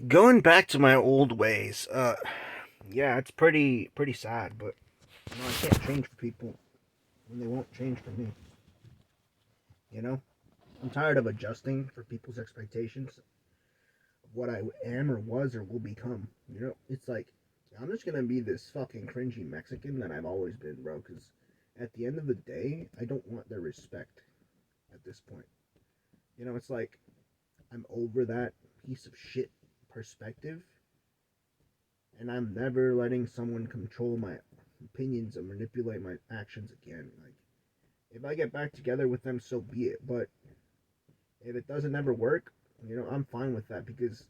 Going back to my old ways, yeah, it's pretty sad, but I can't change for people when they won't change for me. You know, I'm tired of adjusting for people's expectations of what I am or was or will become. It's like I'm just gonna be this fucking cringy Mexican that I've always been, bro. Because at the end of the day, I don't want their respect at this point. It's like I'm over that piece of shit perspective, and I'm never letting someone control my opinions and manipulate my actions again. Like, if I get back together with them, so be it. But if it doesn't ever work, I'm fine with that because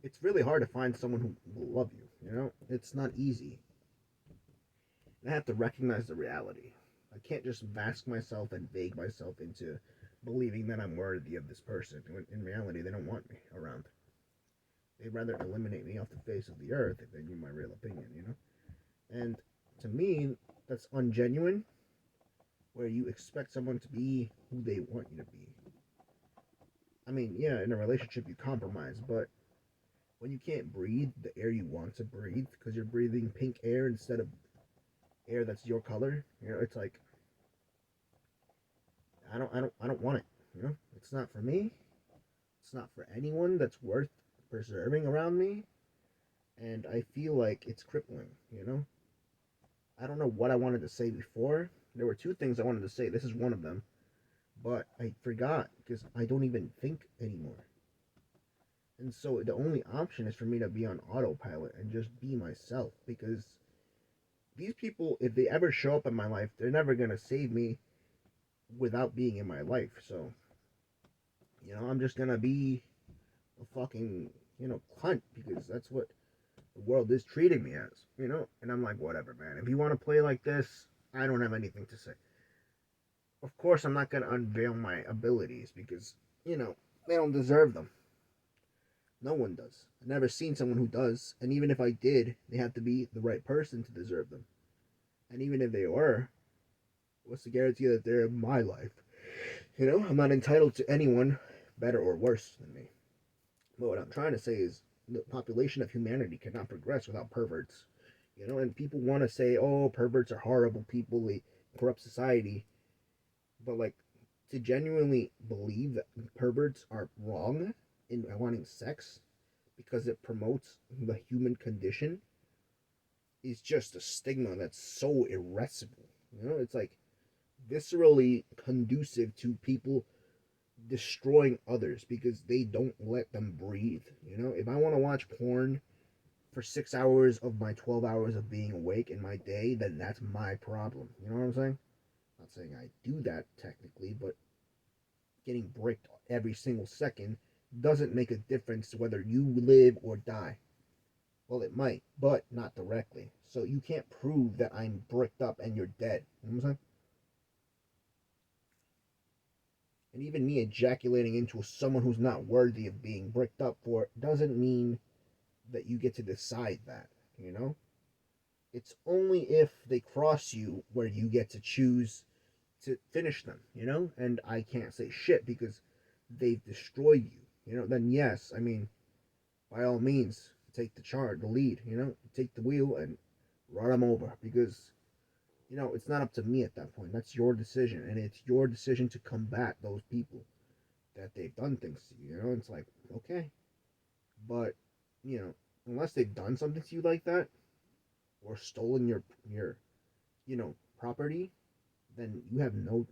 it's really hard to find someone who will love you. It's not easy. And I have to recognize the reality. I can't just mask myself and vague myself into believing that I'm worthy of this person when in reality they don't want me around. They'd rather eliminate me off the face of the earth if they knew my real opinion. And to me, that's ungenuine, where you expect someone to be who they want you to be. I mean, yeah, in a relationship you compromise, but when you can't breathe the air you want to breathe because you're breathing pink air instead of air that's your color, it's like I don't want it. It's not for me. It's not for anyone that's worth preserving around me, and I feel like it's crippling. I don't know what I wanted to say before. There were two things I wanted to say. This is one of them, but I forgot because I don't even think anymore. And so the only option is for me to be on autopilot and just be myself because these people, if they ever show up in my life, they're never going to save me without being in my life. So, I'm just going to be a fucking, cunt because that's what the world is treating me as. And I'm like, whatever, man. If you want to play like this, I don't have anything to say. Of course, I'm not going to unveil my abilities because, they don't deserve them. No one does. I've never seen someone who does. And even if I did, they have to be the right person to deserve them. And even if they were, what's the guarantee that they're in my life? I'm not entitled to anyone better or worse than me. But what I'm trying to say is the population of humanity cannot progress without perverts. And people want to say, oh, perverts are horrible people, they corrupt society. But, like, to genuinely believe that perverts are wrong in wanting sex because it promotes the human condition is just a stigma that's so irascible. It's like viscerally conducive to people destroying others because they don't let them breathe. If I want to watch porn for 6 hours of my 12 hours of being awake in my day, then that's my problem. You know what I'm saying? I'm not saying I do that technically, but getting bricked every single second doesn't make a difference whether you live or die. Well, it might, but not directly. So you can't prove that I'm bricked up and you're dead. You know what I'm saying? And even me ejaculating into someone who's not worthy of being bricked up for doesn't mean that you get to decide that. It's only if they cross you where you get to choose to finish them. And I can't say shit because they've destroyed you. Then yes, I mean, by all means, take the lead, take the wheel and run them over because it's not up to me at that point. That's your decision, and it's your decision to combat those people that they've done things to you. It's like, okay, but unless they've done something to you like that or stolen your property, then you have no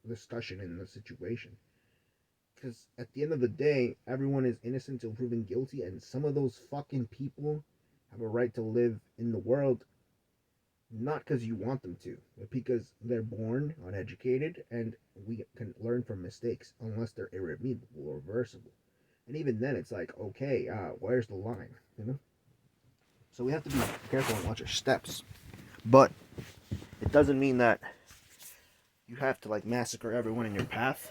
discussion in the situation. Because at the end of the day, everyone is innocent until proven guilty, and some of those fucking people have a right to live in the world not because you want them to, but because they're born uneducated and we can learn from mistakes unless they're irredeemable or reversible. And even then, it's like, okay, where's the line? So we have to be careful and watch our steps. But it doesn't mean that you have to, like, massacre everyone in your path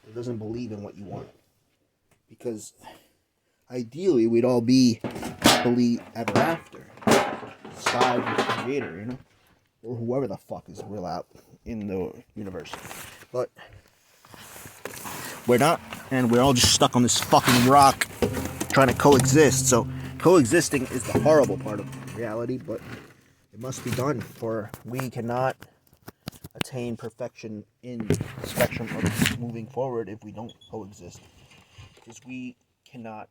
that doesn't believe in what you want. Because ideally, we'd all be happily ever after. Side with the creator, or whoever the fuck is real out in the universe. But we're not, and we're all just stuck on this fucking rock trying to coexist. So coexisting is the horrible part of reality, but it must be done, for we cannot attain perfection in the spectrum of moving forward if we don't coexist. Because we cannot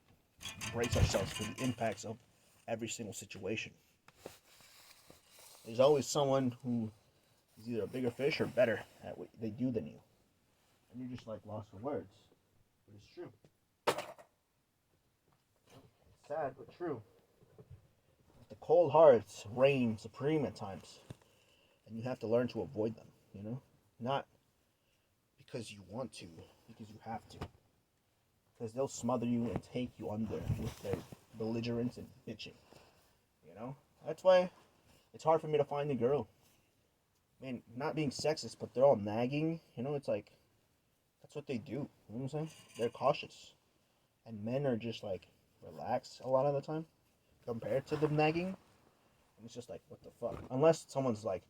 brace ourselves for the impacts of every single situation. There's always someone who is either a bigger fish or better at what they do than you. And you're just like lost for words. But it's true. It's sad, but true. The cold hearts reign supreme at times. And you have to learn to avoid them, you know? Not because you want to, because you have to. Because they'll smother you and take you under with their belligerence and bitching. You know? That's why it's hard for me to find a girl. Man, not being sexist, but they're all nagging. You know, it's like, that's what they do. You know what I'm saying? They're cautious. And men are just like, relaxed a lot of the time, compared to them nagging. And it's just like, what the fuck? Unless someone's like,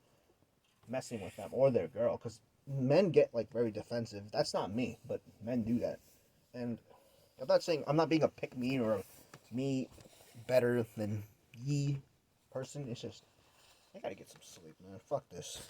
messing with them, or their girl. Because men get like very defensive. That's not me, but men do that. And I'm not saying, I'm not being a pick me or a me better than ye person. It's just, I gotta get some sleep, man. Fuck this.